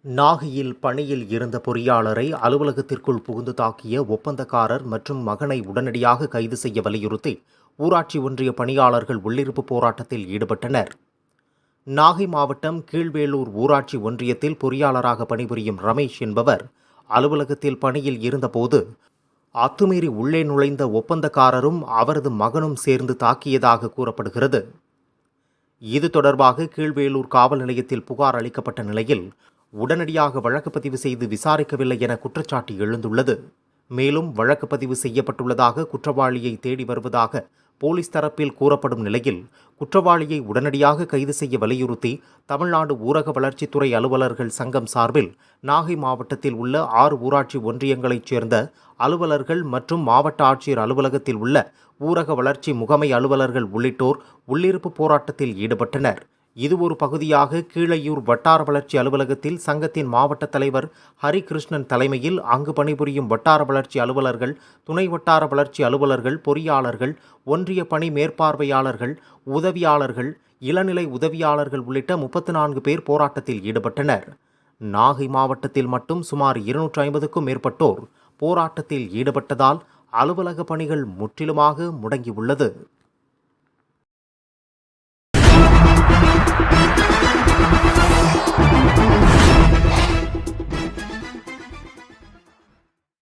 நாகையில் பணியில் இருந்த பொறியாளரை அலுவலகத்திற்குள் புகுந்து தாக்கிய ஒப்பந்தக்காரர் மற்றும் மகனை உடனடியாக கைது செய்ய வலியுறுத்தி ஊராட்சி ஒன்றிய பணியாளர்கள் உள்ளிருப்பு போராட்டத்தில் ஈடுபட்டனர். நாகை மாவட்டம் கீழ்வேளூர் ஊராட்சி ஒன்றியத்தில் பொறியாளராக பணிபுரியும் ரமேஷ் என்பவர் அலுவலகத்தில் பணியில் இருந்தபோது அத்துமீறி உள்ளே நுழைந்த ஒப்பந்தக்காரரும் அவரது மகனும் சேர்ந்து தாக்கியதாக கூறப்படுகிறது. இது தொடர்பாக கீழ்வேளூர் காவல் நிலையத்தில் புகார் அளிக்கப்பட்ட நிலையில் உடனடியாக வழக்கு பதிவு செய்து விசாரிக்கவில்லை என குற்றச்சாட்டு எழுந்துள்ளது. மேலும் வழக்கு பதிவு செய்யப்பட்டுள்ளதாக குற்றவாளியை தேடி வருவதாக போலீஸ் தரப்பில் கூறப்படும் நிலையில் குற்றவாளியை உடனடியாக கைது செய்ய வலியுறுத்தி தமிழ்நாடு ஊரக வளர்ச்சித்துறை அலுவலர்கள் சங்கம் சார்பில் நாகை மாவட்டத்தில் உள்ள 6 ஊராட்சி ஒன்றியங்களைச் சேர்ந்த அலுவலர்கள் மற்றும் மாவட்ட ஆட்சியர் அலுவலகத்தில் உள்ள ஊரக வளர்ச்சி முகமை அலுவலர்கள் உள்ளிட்டோர் உள்ளிருப்பு போராட்டத்தில் ஈடுபட்டனர். இது ஒரு பகுதியாக கீழையூர் வட்டார வளர்ச்சி அலுவலகத்தில் சங்கத்தின் மாவட்ட தலைவர் ஹரிகிருஷ்ணன் தலைமையில் அங்கு பணிபுரியும் வட்டார வளர்ச்சி அலுவலர்கள், துணை வட்டார வளர்ச்சி அலுவலர்கள், பொறியாளர்கள், ஒன்றிய பணி மேற்பார்வையாளர்கள், உதவியாளர்கள், இளநிலை உதவியாளர்கள் உள்ளிட்ட 34 பேர் போராட்டத்தில் ஈடுபட்டனர். நாகை மாவட்டத்தில் மட்டும் சுமார் 250க்கும் மேற்பட்டோர் போராட்டத்தில் ஈடுபட்டதால் அலுவலக பணிகள் முற்றிலுமாக முடங்கியுள்ளது.